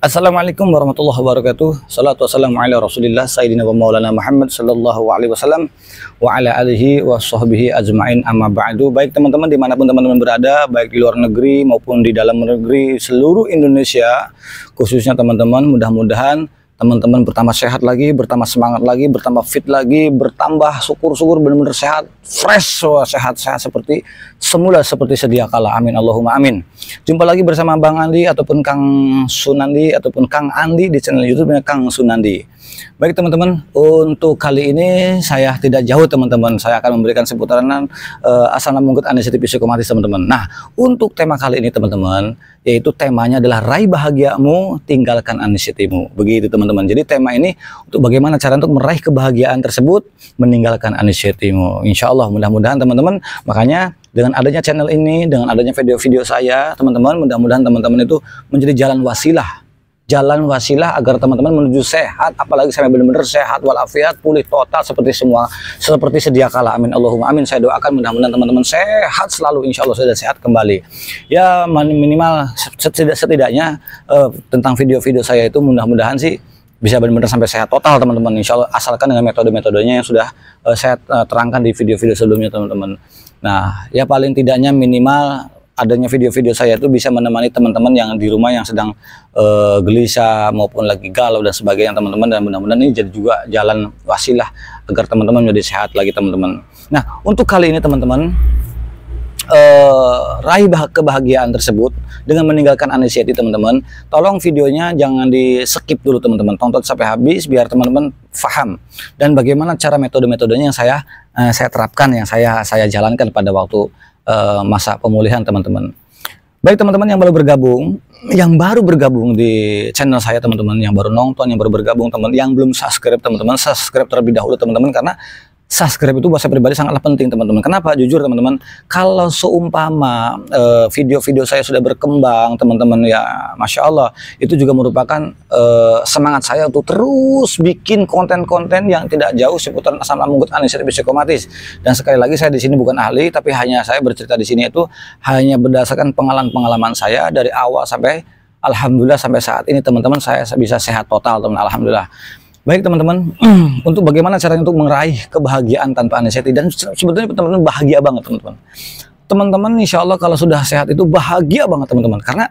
Assalamualaikum warahmatullahi wabarakatuh. Salatu wassalamu ala Rasulillah Sayyidina wa Maulana Muhammad sallallahu alaihi wasallam wa ala alihi wa sahbihi ajma'in, amma ba'du. Baik teman-teman, dimanapun teman-teman berada, baik di luar negeri maupun di dalam negeri seluruh Indonesia, khususnya teman-teman, mudah-mudahan teman-teman bertambah sehat lagi, bertambah semangat lagi, bertambah fit lagi, bertambah syukur-syukur, benar-benar sehat, fresh, sehat-sehat seperti semula, seperti sedia kala. Amin Allahumma amin. Jumpa lagi bersama Bang Andi ataupun Kang Sunandi ataupun Kang Andi di channel YouTube-nya Kang Sunandi. Baik teman-teman, untuk kali ini saya tidak jauh teman-teman, saya akan memberikan seputaran asam lambung inisiatif psikomatis teman-teman. Nah, untuk tema kali ini teman-teman, yaitu temanya adalah raih bahagiamu, tinggalkan anxiety-mu. Begitu teman-teman. Jadi tema ini untuk bagaimana cara untuk meraih kebahagiaan tersebut, meninggalkan anxiety-mu. Insya Allah mudah-mudahan teman-teman, makanya dengan adanya channel ini, dengan adanya video-video saya teman-teman, mudah-mudahan teman-teman itu menjadi jalan wasilah agar teman-teman menuju sehat, apalagi sampai benar-benar sehat walafiat, pulih total seperti sedia kala. Amin Allahumma amin. Saya doakan mudah-mudahan teman-teman sehat selalu, insya Allah sudah sehat kembali. Ya minimal setidaknya tentang video-video saya itu mudah-mudahan sih bisa benar-benar sampai sehat total teman-teman, insya Allah, asalkan dengan metode-metodenya yang sudah saya terangkan di video-video sebelumnya teman-teman. Nah, ya paling tidaknya minimal adanya video-video saya itu bisa menemani teman-teman yang di rumah yang sedang gelisah maupun lagi galau dan sebagainya teman-teman, dan mudah-mudahan ini jadi juga jalan wasilah agar teman-teman menjadi sehat lagi teman-teman. Nah, untuk kali ini teman-teman, raih kebahagiaan tersebut dengan meninggalkan anxiety teman-teman, tolong videonya jangan di skip dulu teman-teman, tonton sampai habis biar teman-teman paham dan bagaimana cara metode-metodenya yang saya terapkan, yang saya jalankan pada waktu masa pemulihan teman-teman. Baik teman-teman yang baru bergabung di channel saya teman-teman, yang baru nonton, yang baru bergabung teman, yang belum subscribe teman-teman, subscribe terlebih dahulu teman-teman, karena subscribe itu buat saya pribadi sangatlah penting teman-teman. Kenapa? Jujur teman-teman, kalau seumpama video-video saya sudah berkembang teman-teman, ya Masya Allah, itu juga merupakan semangat saya untuk terus bikin konten-konten yang tidak jauh seputar asam lambung inisiatif psikomatis. Dan sekali lagi, saya di sini bukan ahli, tapi hanya saya bercerita di sini itu hanya berdasarkan pengalaman saya dari awal sampai alhamdulillah sampai saat ini teman-teman, saya bisa sehat total teman, alhamdulillah. Baik teman-teman, untuk bagaimana caranya untuk meraih kebahagiaan tanpa anxiety, dan sebetulnya teman-teman bahagia banget teman-teman. Teman-teman insya Allah kalau sudah sehat itu bahagia banget teman-teman, karena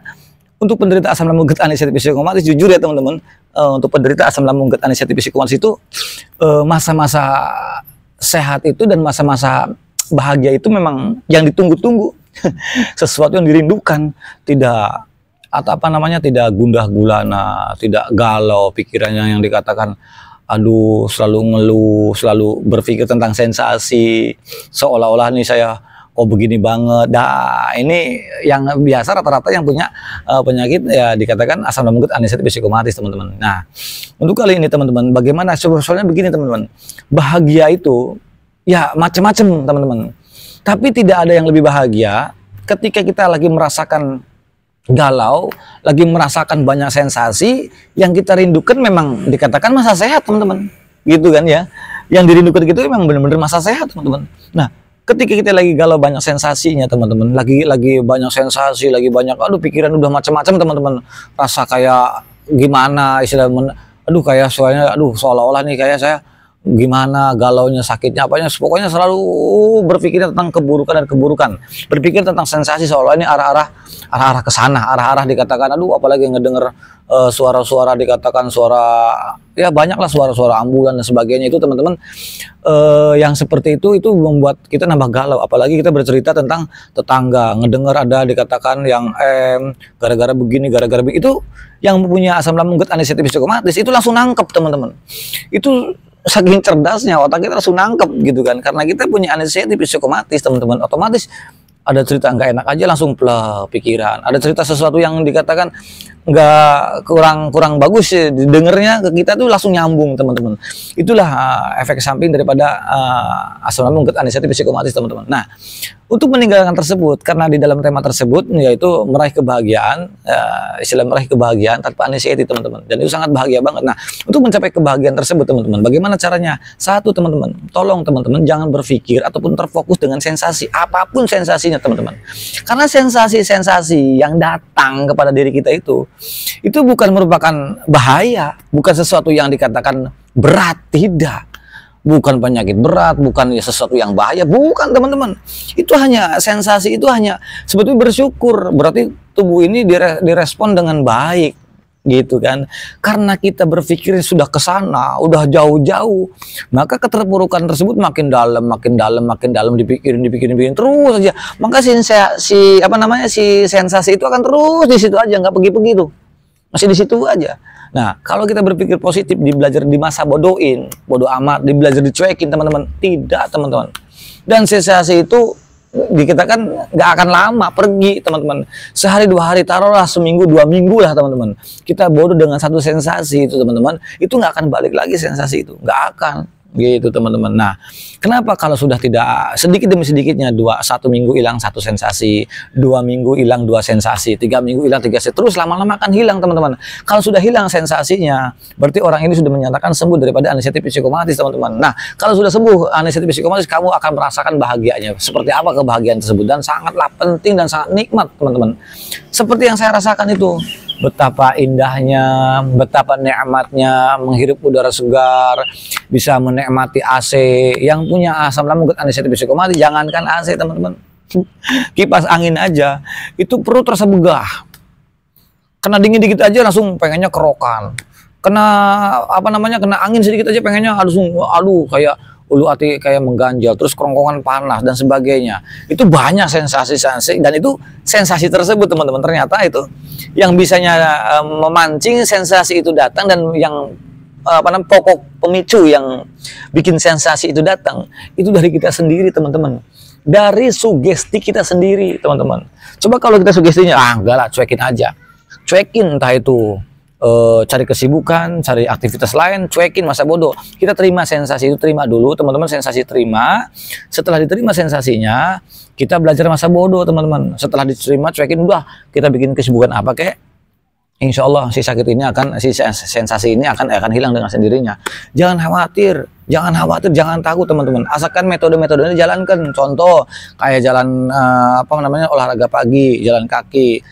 untuk penderita asam lambung inisiatif psikomatis, jujur ya teman-teman, untuk penderita asam lambung inisiatif psikomatis itu masa-masa sehat itu dan masa-masa bahagia itu memang yang ditunggu-tunggu, sesuatu yang dirindukan, tidak gundah gulana, tidak galau pikirannya yang dikatakan aduh selalu ngeluh, selalu berpikir tentang sensasi, seolah-olah nih saya begini banget. Nah, ini yang biasa rata-rata yang punya penyakit ya dikatakan asam lambung inisiatif psikomatis teman-teman. Nah, untuk kali ini teman-teman, bagaimana, soalnya begini teman-teman, bahagia itu ya macam-macam teman-teman, tapi tidak ada yang lebih bahagia ketika kita lagi merasakan galau, lagi merasakan banyak sensasi yang kita rindukan, memang dikatakan masa sehat teman-teman, gitu kan ya, yang dirindukan gitu memang benar-benar masa sehat teman-teman. Nah, ketika kita lagi galau banyak sensasinya teman-teman, lagi banyak sensasi, lagi banyak pikiran udah macam-macam teman-teman, rasa kayak gimana istilah, kayak soalnya seolah-olah nih kayak saya gimana, galaunya, sakitnya, apanya, pokoknya selalu berpikir tentang keburukan dan keburukan, berpikir tentang sensasi seolah ini arah-arah ke sana, arah-arah dikatakan apalagi ngedenger suara-suara, dikatakan suara, ya banyaklah suara-suara ambulan dan sebagainya itu teman-teman, yang seperti itu membuat kita nambah galau, apalagi kita bercerita tentang tetangga, ngedenger ada dikatakan yang gara-gara begini, gara-gara begitu, yang punya asam lambung inisiatif psikomatis itu langsung nangkep teman-teman, itu saking cerdasnya otak kita langsung nangkep gitu kan, karena kita punya anxiety psikomatis teman-teman, otomatis ada cerita nggak enak aja langsung pikiran, ada cerita sesuatu yang dikatakan nggak kurang bagus ya, didengarnya ke kita tuh langsung nyambung teman-teman. Itulah efek samping daripada asam lambung inisiatif psikomatis teman-teman. Nah, untuk meninggalkan tersebut, karena di dalam tema tersebut yaitu meraih kebahagiaan, istilah meraih kebahagiaan tanpa anxiety teman-teman, dan itu sangat bahagia banget. Nah, untuk mencapai kebahagiaan tersebut teman-teman, bagaimana caranya? Satu teman-teman, tolong teman-teman jangan berpikir ataupun terfokus dengan sensasi, apapun sensasinya teman-teman, karena sensasi-sensasi yang datang kepada diri kita itu Itu bukan merupakan bahaya, bukan sesuatu yang dikatakan berat, tidak. Bukan penyakit berat, bukan sesuatu yang bahaya, bukan teman-teman. Itu hanya sensasi, itu hanya sebetulnya bersyukur. Berarti tubuh ini direspon dengan baik, gitu kan. Karena kita berpikir sudah ke sana, udah jauh-jauh, maka keterpurukan tersebut makin dalam, makin dalam dipikirin terus aja. Maka si sensasi itu akan terus di situ aja, nggak pergi-pergi tuh. Masih di situ aja. Nah, kalau kita berpikir positif, belajar di masa bodohin, bodoh amat, belajar dicuekin teman-teman. Tidak teman-teman. Dan sensasi itu dikatakan nggak akan lama pergi teman-teman. Sehari 2 hari, taruhlah seminggu 2 minggu lah teman-teman. Kita bodoh dengan satu sensasi itu teman-teman, itu nggak akan balik lagi sensasi itu, nggak akan gitu teman-teman. Nah, kenapa kalau sudah tidak sedikit demi sedikitnya 1 minggu hilang 1 sensasi, 2 minggu hilang 2 sensasi, 3 minggu hilang 3 sensasi, terus lama-lama akan hilang teman-teman. Kalau sudah hilang sensasinya, berarti orang ini sudah menyatakan sembuh daripada anestesi psikomatis teman-teman. Nah, kalau sudah sembuh anestesi psikomatis, kamu akan merasakan bahagianya. Seperti apa kebahagiaan tersebut, dan sangatlah penting dan sangat nikmat teman-teman. Seperti yang saya rasakan itu. Betapa indahnya, betapa nikmatnya menghirup udara segar, bisa menikmati AC. Yang punya asam lambung anestesi psikomatis, jangankan AC teman-teman, kipas angin aja itu perut terasa begah. Kena dingin dikit aja langsung pengennya kerokan. Kena kena angin sedikit aja pengennya aduh kayak ulu hati kayak mengganjal, terus kerongkongan panas dan sebagainya. Itu banyak sensasi-sensasi, dan itu sensasi tersebut teman-teman ternyata itu yang bisanya memancing sensasi itu datang, dan yang pokok pemicu yang bikin sensasi itu datang itu dari kita sendiri teman-teman, dari sugesti kita sendiri teman-teman. Coba kalau kita sugestinya enggak lah, cuekin aja, cuekin, entah itu cari kesibukan, cari aktivitas lain, cuekin masa bodoh. Kita terima sensasi itu, terima dulu teman-teman, sensasi terima. Setelah diterima sensasinya, kita belajar masa bodoh teman-teman. Setelah diterima, cuekin, udah kita bikin kesibukan apa kek, insya Allah si sakit ini si sensasi ini akan hilang dengan sendirinya. Jangan khawatir, jangan takut teman-teman. Asalkan metode-metodenya jalankan. Contoh kayak jalan olahraga pagi, jalan kaki,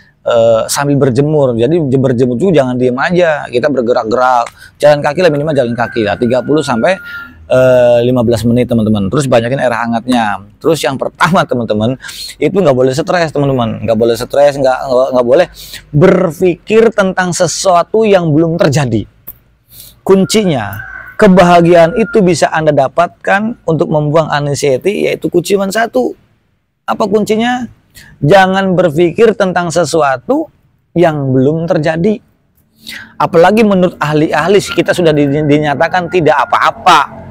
sambil berjemur. Jadi berjemur juga jangan diem aja, kita bergerak-gerak, jalan kaki lah, minimal jalan kaki lah 30 sampai 15 menit teman-teman. Terus banyakin air hangatnya. Terus yang pertama teman-teman, itu nggak boleh stres teman-teman, nggak boleh stres, nggak boleh berpikir tentang sesuatu yang belum terjadi. Kuncinya, kebahagiaan itu bisa Anda dapatkan untuk membuang anxiety, yaitu kunci cuma satu. Apa kuncinya? Jangan berpikir tentang sesuatu yang belum terjadi. Apalagi menurut ahli-ahli, kita sudah dinyatakan tidak apa-apa,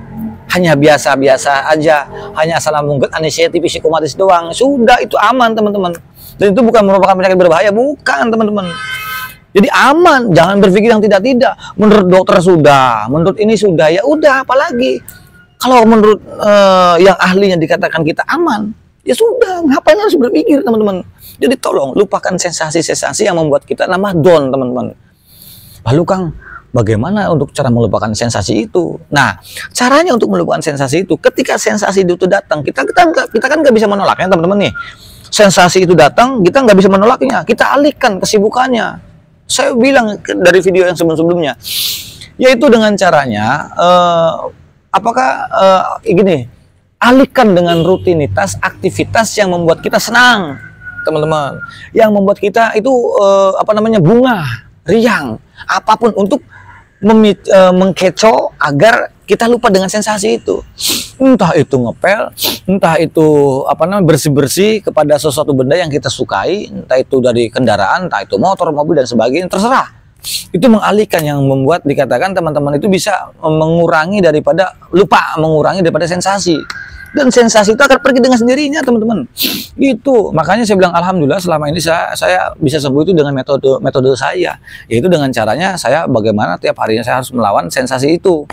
hanya biasa-biasa aja, hanya asal lambung anestesi psikomatis doang, sudah itu aman teman-teman. Dan itu bukan merupakan penyakit berbahaya, bukan teman-teman. Jadi aman, jangan berpikir yang tidak-tidak. Menurut dokter sudah, menurut ini sudah, ya udah, apalagi kalau menurut yang ahlinya dikatakan kita aman, ya sudah, ngapain harus berpikir teman-teman. Jadi tolong lupakan sensasi-sensasi yang membuat kita nambah down teman-teman. Lalu Kang, bagaimana untuk cara melupakan sensasi itu? Nah, caranya untuk melupakan sensasi itu, ketika sensasi itu datang, kita kan nggak bisa menolaknya teman-teman nih. Sensasi itu datang, kita nggak bisa menolaknya, kita alihkan kesibukannya. Saya bilang dari video yang sebelum-sebelumnya, yaitu dengan caranya gini, alihkan dengan rutinitas aktivitas yang membuat kita senang teman-teman, yang membuat kita itu bunga, riang, apapun untuk mengkecoh agar kita lupa dengan sensasi itu. Entah itu ngepel, entah itu bersih-bersih kepada sesuatu benda yang kita sukai, entah itu dari kendaraan, entah itu motor, mobil dan sebagainya, terserah. Itu mengalihkan, yang membuat dikatakan teman-teman itu bisa mengurangi daripada sensasi. Dan sensasi itu akan pergi dengan sendirinya teman-teman. Gitu. Makanya saya bilang alhamdulillah selama ini saya bisa sembuh itu dengan metode saya, yaitu dengan caranya saya bagaimana tiap harinya saya harus melawan sensasi itu.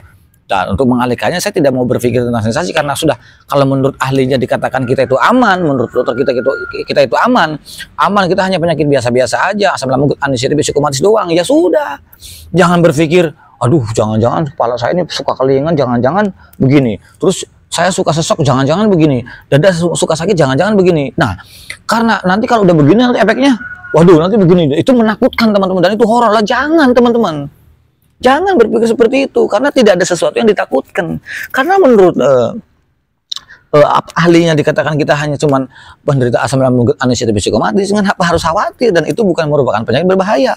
Dan untuk mengalihkannya saya tidak mau berpikir tentang sensasi, karena sudah, kalau menurut ahlinya dikatakan kita itu aman, menurut dokter kita itu aman, kita hanya penyakit biasa-biasa aja, asam lambung anestesi psikomatis doang, ya sudah. Jangan berpikir, aduh jangan-jangan kepala saya ini suka kelingan, jangan-jangan begini, terus saya suka sesek, jangan-jangan begini, dada suka sakit, jangan-jangan begini. Nah, karena nanti kalau udah begini nanti efeknya waduh nanti begini, itu menakutkan teman-teman, dan itu horor lah. Jangan teman-teman, jangan berpikir seperti itu, karena tidak ada sesuatu yang ditakutkan. Karena menurut ahlinya dikatakan kita hanya cuman penderita asam lambung anestesi psikomatis, dengan apa harus khawatir, dan itu bukan merupakan penyakit berbahaya.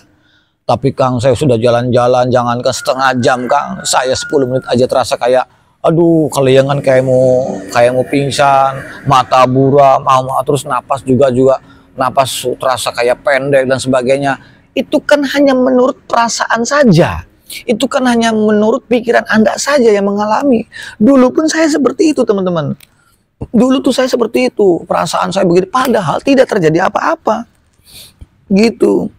Tapi Kang, saya sudah jalan-jalan, jangankan setengah jam Kang, saya 10 menit aja terasa kayak aduh kelayangan, kayak mau pingsan, mata buram, terus napas juga napas terasa kayak pendek dan sebagainya. Itu kan hanya menurut perasaan saja. Itu kan hanya menurut pikiran Anda saja yang mengalami. Dulu pun saya seperti itu teman-teman. Dulu tuh saya seperti itu. Perasaan saya begitu, padahal tidak terjadi apa-apa. Gitu.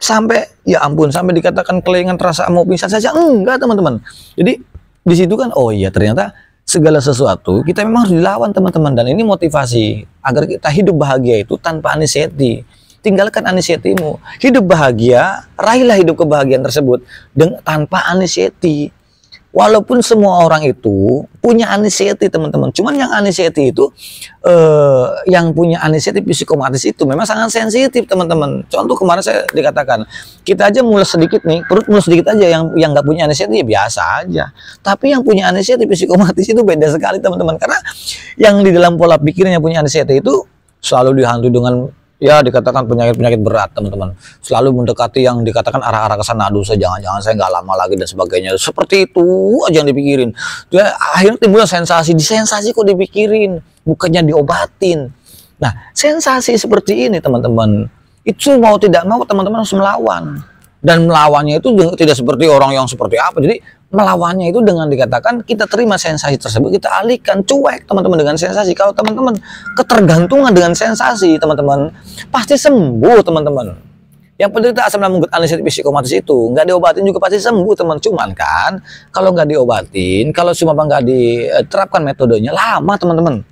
Sampai, ya ampun, sampai dikatakan kelayangan terasa mau pingsan saja. Enggak teman-teman. Jadi di situ kan, oh iya ternyata segala sesuatu kita memang harus dilawan teman-teman, dan ini motivasi agar kita hidup bahagia itu tanpa anxiety. Tinggalkan anxiety-mu, hidup bahagia, raihlah hidup kebahagiaan tersebut tanpa anxiety. Walaupun semua orang itu punya anxiety teman-teman, cuman yang anxiety itu yang punya anxiety psikomatis itu memang sangat sensitif teman-teman. Contoh kemarin saya dikatakan, kita aja mulus sedikit nih, perut mulus sedikit aja, yang nggak punya anxiety ya biasa aja. Tapi yang punya anxiety psikomatis itu beda sekali teman-teman, karena yang di dalam pola pikirnya punya anxiety itu selalu dihantui dengan, ya dikatakan penyakit-penyakit berat teman-teman, selalu mendekati yang dikatakan arah-arah ke sana. Aduh, jangan-jangan saya nggak lama lagi dan sebagainya. Seperti itu aja yang dipikirin. Ya, akhirnya timbul sensasi, disensasi kok dipikirin, bukannya diobatin. Nah, sensasi seperti ini teman-teman, itu mau tidak mau teman-teman harus melawan. Dan melawannya itu tidak seperti orang yang seperti apa. Jadi melawannya itu dengan dikatakan kita terima sensasi tersebut, kita alihkan, cuek teman-teman dengan sensasi. Kalau teman-teman ketergantungan dengan sensasi teman-teman, pasti sembuh teman-teman. Yang penderita asam lambung anestesi psikomatis itu nggak diobatin juga pasti sembuh teman. Cuman kan kalau nggak diobatin, kalau cuma nggak diterapkan metodenya, lama teman-teman.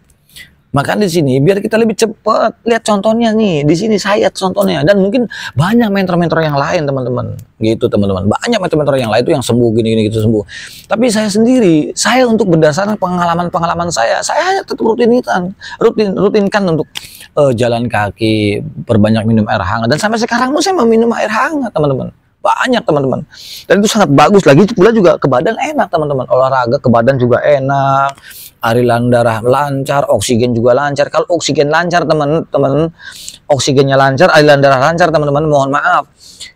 Maka di sini biar kita lebih cepat, lihat contohnya nih, di sini saya contohnya, dan mungkin banyak mentor-mentor yang lain teman-teman, gitu teman-teman, banyak mentor-mentor yang lain itu yang sembuh gini-gini gitu sembuh. Tapi saya sendiri, saya untuk berdasarkan pengalaman saya hanya tetap rutinkan untuk jalan kaki, perbanyak minum air hangat, dan sampai sekarang pun saya meminum air hangat teman-teman. Banyak teman-teman, dan itu sangat bagus. Lagi pula juga ke badan enak teman-teman, olahraga ke badan juga enak, aliran darah lancar, oksigen juga lancar. Kalau oksigen lancar teman-teman, oksigennya lancar, aliran darah lancar teman-teman, mohon maaf,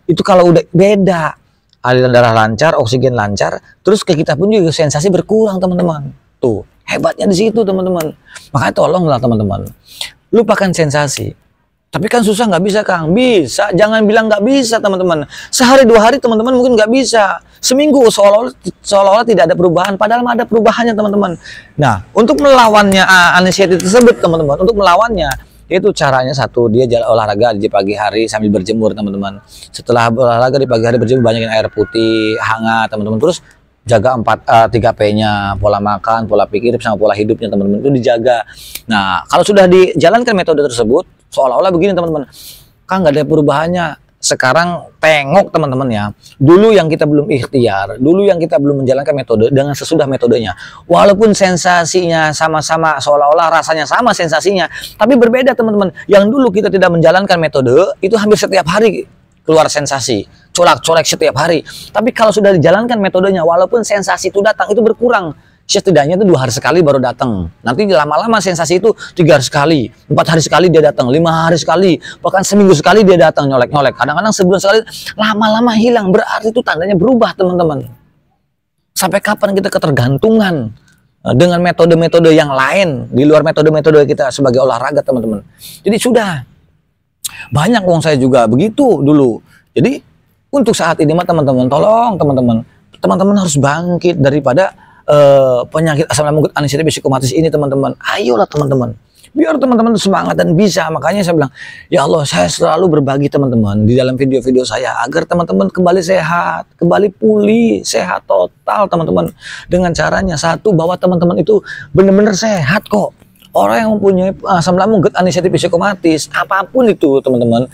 itu kalau udah beda, aliran darah lancar, oksigen lancar, terus ke kita pun juga sensasi berkurang teman-teman. Tuh hebatnya di situ teman-teman. Makanya tolonglah teman-teman, lupakan sensasi. Tapi kan susah, nggak bisa Kang. Bisa, jangan bilang nggak bisa teman-teman. Sehari 2 hari teman-teman mungkin nggak bisa. Seminggu seolah-olah tidak ada perubahan, padahal ada perubahannya teman-teman. Nah, untuk melawannya anxiety tersebut teman-teman, untuk melawannya itu caranya satu, dia jalan olahraga di pagi hari sambil berjemur teman-teman. Setelah olahraga di pagi hari berjemur, banyakin air putih hangat teman-teman. Terus jaga 3P-nya, pola makan, pola pikir, sama pola hidupnya teman-teman, itu dijaga. Nah, kalau sudah dijalankan metode tersebut, seolah-olah begini teman-teman, Kang nggak ada perubahannya. Sekarang tengok teman-teman ya, dulu yang kita belum ikhtiar, dulu yang kita belum menjalankan metode, dengan sesudah metodenya, walaupun sensasinya sama-sama, seolah-olah rasanya sama sensasinya, tapi berbeda teman-teman. Yang dulu kita tidak menjalankan metode, itu hampir setiap hari keluar sensasi, colak-colek setiap hari. Tapi kalau sudah dijalankan metodenya, walaupun sensasi itu datang, itu berkurang. Setidaknya itu 2 hari sekali baru datang. Nanti lama-lama sensasi itu 3 hari sekali, 4 hari sekali dia datang, 5 hari sekali, bahkan seminggu sekali dia datang nyolek-nyolek. Kadang-kadang sebulan sekali, lama-lama hilang. Berarti itu tandanya berubah teman-teman. Sampai kapan kita ketergantungan dengan metode-metode yang lain di luar metode-metode kita sebagai olahraga teman-teman. Jadi sudah banyak wong saya juga begitu dulu. Jadi untuk saat ini mah teman-teman, tolong teman-teman harus bangkit daripada penyakit asam lambung anestesi psikomatis ini teman-teman. Ayolah teman-teman, biar teman-teman semangat dan bisa. Makanya saya bilang, ya Allah, saya selalu berbagi teman-teman di dalam video-video saya agar teman-teman kembali sehat, kembali pulih, sehat total teman-teman. Dengan caranya satu, bahwa teman-teman itu benar-benar sehat kok. Orang yang mempunyai asam lambung anestesi psikomatis, apapun itu teman-teman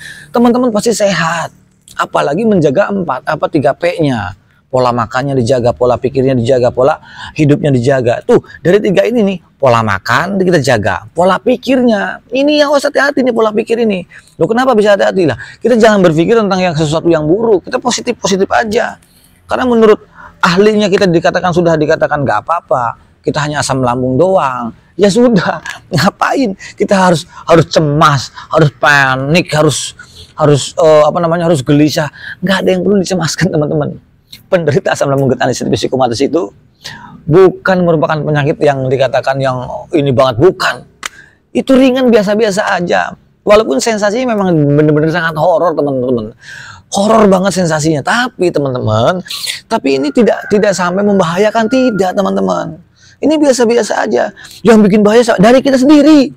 pasti sehat. Apalagi menjaga 3P-nya. Pola makannya dijaga, pola pikirnya dijaga, pola hidupnya dijaga. Tuh, dari 3 ini nih, pola makan kita jaga, pola pikirnya ini yang harus hati-hati nih, pola pikir ini. Loh, kenapa bisa hati-hati lah? Kita jangan berpikir tentang yang sesuatu yang buruk, kita positif aja. Karena menurut ahlinya kita dikatakan sudah dikatakan nggak apa-apa, kita hanya asam lambung doang. Ya sudah, ngapain kita harus cemas, harus panik, harus harus gelisah. Nggak ada yang perlu dicemaskan, teman-teman. Penderita asam lambung getah psikomatis itu bukan merupakan penyakit yang dikatakan yang ini banget, bukan. Itu ringan, biasa-biasa aja. Walaupun sensasinya memang benar-benar sangat horor, teman-teman. Horor banget sensasinya, tapi teman-teman, tapi ini tidak sampai membahayakan, tidak, teman-teman. Ini biasa-biasa aja. Yang bikin bahaya dari kita sendiri.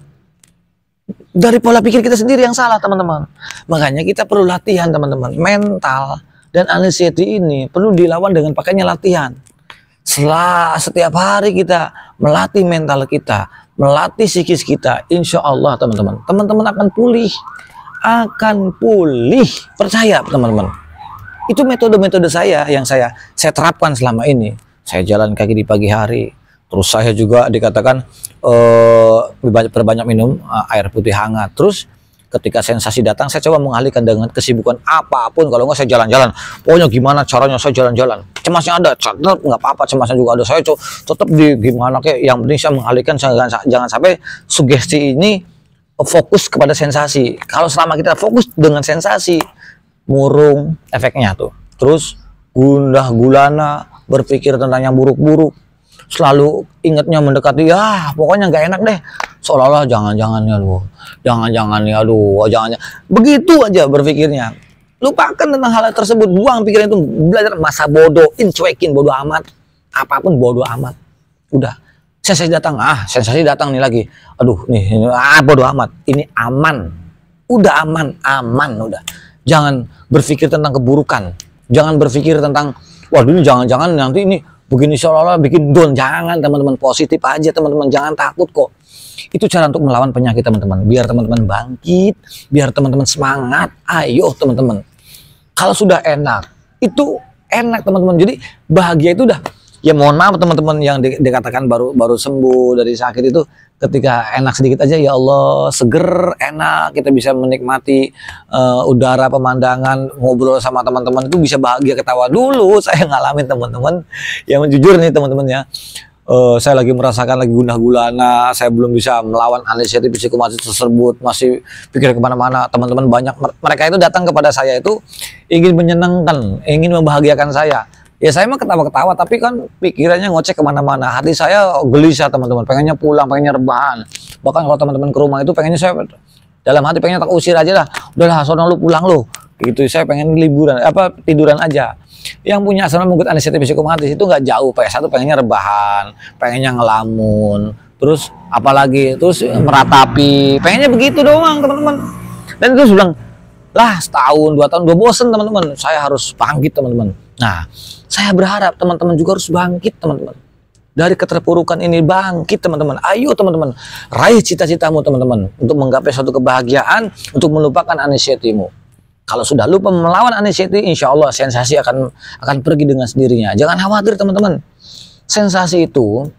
Dari pola pikir kita sendiri yang salah, teman-teman. Makanya kita perlu latihan, teman-teman. Mental dan anxiety ini perlu dilawan dengan pakainya latihan. Setiap hari kita melatih mental kita, melatih psikis kita, insya Allah teman-teman akan pulih, percaya teman-teman. Itu metode-metode saya yang saya terapkan selama ini. Saya jalan kaki di pagi hari, terus saya juga dikatakan perbanyak minum air putih hangat. Terus ketika sensasi datang, saya coba mengalihkan dengan kesibukan apapun. Kalau nggak, saya jalan-jalan. Pokoknya gimana caranya saya jalan-jalan. Cemasnya ada, tetap nggak apa-apa. Cemasnya juga ada. Saya tetap gimana kayak. Yang penting saya mengalihkan, jangan sampai sugesti ini fokus kepada sensasi. Kalau selama kita fokus dengan sensasi, murung efeknya tuh. Terus gundah gulana, berpikir tentang yang buruk-buruk. Selalu ingatnya mendekati, ya pokoknya nggak enak deh, seolah-olah jangan-jangan ya begitu aja berpikirnya. Lupakan tentang hal tersebut, buang pikiran itu, belajar masa bodoh, cuekin, bodoh amat, apapun bodoh amat. Udah, sensasi datang nih lagi, aduh nih bodoh amat, ini aman, udah aman udah. Jangan berpikir tentang keburukan, jangan berpikir tentang waduh ini jangan-jangan nanti ini begini seolah-olah bikin down. Jangan, teman-teman, positif aja, teman-teman, jangan takut kok. Itu cara untuk melawan penyakit, teman-teman, biar teman-teman bangkit, biar teman-teman semangat. Ayo teman-teman, kalau sudah enak itu enak, teman-teman. Jadi bahagia itu udah, ya mohon maaf teman-teman yang dikatakan baru sembuh dari sakit itu, ketika enak sedikit aja, ya Allah, seger, enak, kita bisa menikmati udara, pemandangan, ngobrol sama teman-teman, itu bisa bahagia, ketawa. Dulu saya ngalamin, teman-teman, yang jujur nih teman-teman ya, saya lagi merasakan lagi gundah gulana, saya belum bisa melawan anxiety psikomatis tersebut, masih pikir kemana-mana. Teman-teman banyak, mereka itu datang kepada saya itu ingin menyenangkan, ingin membahagiakan saya. Ya saya mah ketawa-ketawa, tapi kan pikirannya ngoceh kemana-mana. Hati saya gelisah, teman-teman, pengennya pulang, pengennya rebahan. Bahkan kalau teman-teman ke rumah itu pengennya, saya dalam hati pengennya tak usir aja lah. Udahlah, sono lu pulang lu. Gitu, saya pengen liburan, tiduran aja. Yang punya asam lambung anxiety psikomatis itu nggak jauh. PS1 pengennya rebahan, pengennya ngelamun, terus apalagi, terus meratapi, pengennya begitu doang, teman-teman. Dan itu sudah lah setahun, 2 tahun, udah bosen, teman-teman. Saya harus bangkit, teman-teman. Nah, saya berharap teman-teman juga harus bangkit, teman-teman. Dari keterpurukan ini bangkit, teman-teman. Ayo teman-teman, raih cita-citamu, teman-teman, untuk menggapai suatu kebahagiaan, untuk melupakan anxiety-mu. Kalau sudah lupa melawan anxiety, insya Allah sensasi akan pergi dengan sendirinya. Jangan khawatir, teman-teman. Sensasi itu,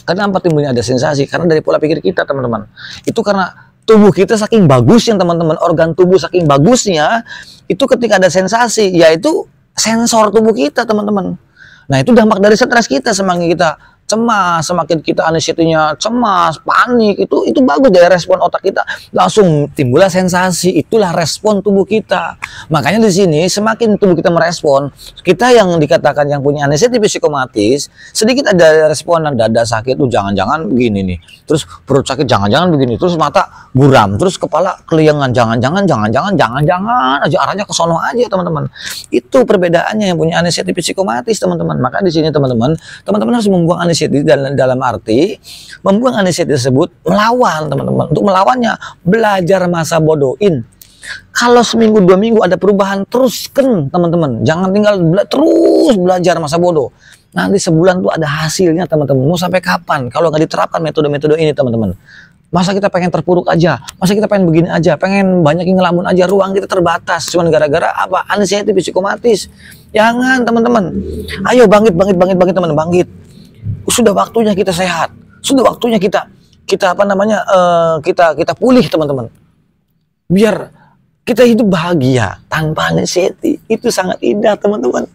kenapa timbulnya ada sensasi? Karena dari pola pikir kita, teman-teman. Itu karena tubuh kita saking bagusnya, teman-teman. Organ tubuh saking bagusnya, itu ketika ada sensasi, yaitu sensor tubuh kita, teman-teman. Nah, itu dampak dari stres kita. Semakin kita cemas, semakin kita anxiety-nya cemas, panik, itu bagus dari respon otak kita. Langsung timbullah sensasi, itulah respon tubuh kita. Makanya di sini semakin tubuh kita merespon, kita yang dikatakan yang punya anxiety psikomatis, sedikit ada responan, dada sakit tuh jangan-jangan begini nih. Terus perut sakit jangan-jangan begini, terus mata buram, terus kepala keliengan, jangan-jangan aja, arahnya ke sono aja, teman-teman. Itu perbedaannya yang punya anxiety psikomatis, teman-teman. Maka di sini teman-teman harus membuang anxiety dalam arti membuang anxiety tersebut, melawan, teman-teman. Untuk melawannya belajar masa bodohin. Kalau seminggu 2 minggu ada perubahan, teruskan, teman-teman. Jangan tinggal terus belajar masa bodoh. Nanti sebulan tuh ada hasilnya, teman-teman. Mau sampai kapan kalau nggak diterapkan metode-metode ini, teman-teman? Masa kita pengen terpuruk aja, masa kita pengen begini aja, pengen banyak yang ngelamun aja, ruang kita terbatas cuman gara-gara apa? Anxiety psikomatis. Jangan, teman-teman. Ayo bangkit, teman-teman, bangkit. Sudah waktunya kita sehat. Sudah waktunya kita apa namanya kita pulih teman-teman. Biar kita hidup bahagia tanpa anxiety. Itu sangat indah teman-teman.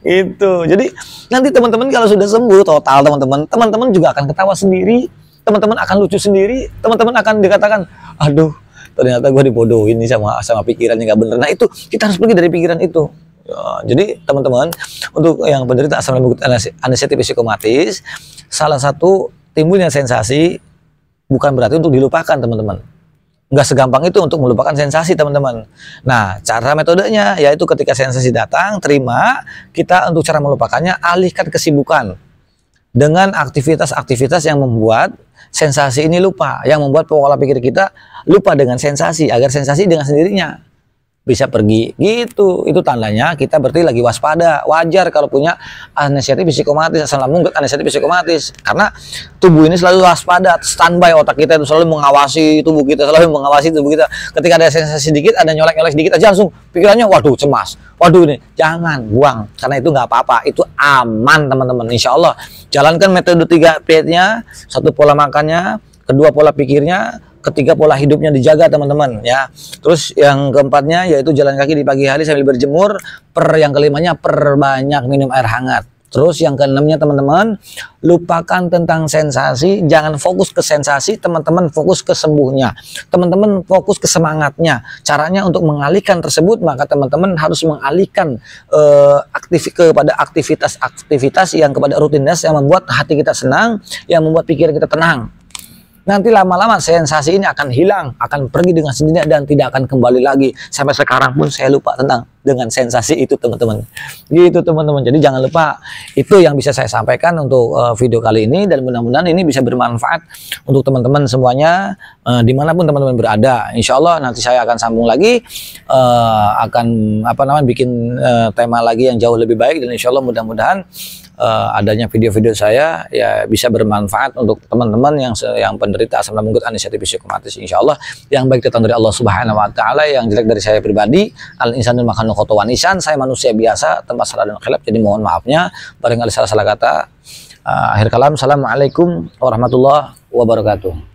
Itu. Jadi nanti teman-teman kalau sudah sembuh total teman-teman juga akan ketawa sendiri, teman-teman akan lucu sendiri, teman-teman akan dikatakan, aduh ternyata gue dibodohin nih sama pikiran yang gak bener. Nah itu kita harus pergi dari pikiran itu. Ya, jadi teman-teman untuk yang penderita asam lambung anxiety psikomatis, salah satu timbulnya sensasi bukan berarti untuk dilupakan teman-teman. Nggak segampang itu untuk melupakan sensasi teman-teman. Nah cara metodenya yaitu ketika sensasi datang, terima, kita untuk cara melupakannya alihkan kesibukan dengan aktivitas-aktivitas yang membuat sensasi ini lupa, yang membuat pola pikir kita lupa dengan sensasi, agar sensasi dengan sendirinya bisa pergi gitu. Itu tandanya kita berarti lagi waspada. Wajar kalau punya anxiety psikomatis, asam lambung anxiety psikomatis, karena tubuh ini selalu waspada, standby. Otak kita itu selalu mengawasi tubuh kita, ketika ada sensasi sedikit, ada nyolek-nyolek sedikit aja langsung pikirannya waduh cemas, waduh ini jangan buang, karena itu nggak apa-apa, itu aman teman-teman. Insya Allah jalankan metode 3P-nya, 1 pola makannya, 2 pola pikirnya, 3 pola hidupnya dijaga teman-teman ya. Terus yang keempatnya yaitu jalan kaki di pagi hari sambil berjemur. Yang kelimanya perbanyak minum air hangat. Terus yang keenamnya teman-teman, lupakan tentang sensasi, jangan fokus ke sensasi, teman-teman fokus ke sembuhnya, teman-teman fokus ke semangatnya. Caranya untuk mengalihkan tersebut, maka teman-teman harus mengalihkan kepada aktivitas-aktivitas yang kepada rutinitas yang membuat hati kita senang, yang membuat pikiran kita tenang. Nanti lama-lama sensasi ini akan hilang, akan pergi dengan sendirinya dan tidak akan kembali lagi. Sampai sekarang pun saya lupa dengan sensasi itu teman-teman. Gitu teman-teman. Jadi jangan lupa, itu yang bisa saya sampaikan untuk video kali ini, dan mudah-mudahan ini bisa bermanfaat untuk teman-teman semuanya dimanapun teman-teman berada. Insya Allah nanti saya akan sambung lagi, akan bikin tema lagi yang jauh lebih baik, dan insya Allah mudah-mudahan adanya video-video saya ya bisa bermanfaat untuk teman-teman yang penderita asam lambung anxiety psikomatis. Insya Allah yang baik datang dari Allah Subhanahu Wa Taala, yang jelek dari saya pribadi. Al insanul makhluk khotowan nisan, saya manusia biasa tanpa salah dan khilaf, jadi mohon maafnya barangkali salah kata. Akhir kalam, assalamualaikum warahmatullahi wabarakatuh.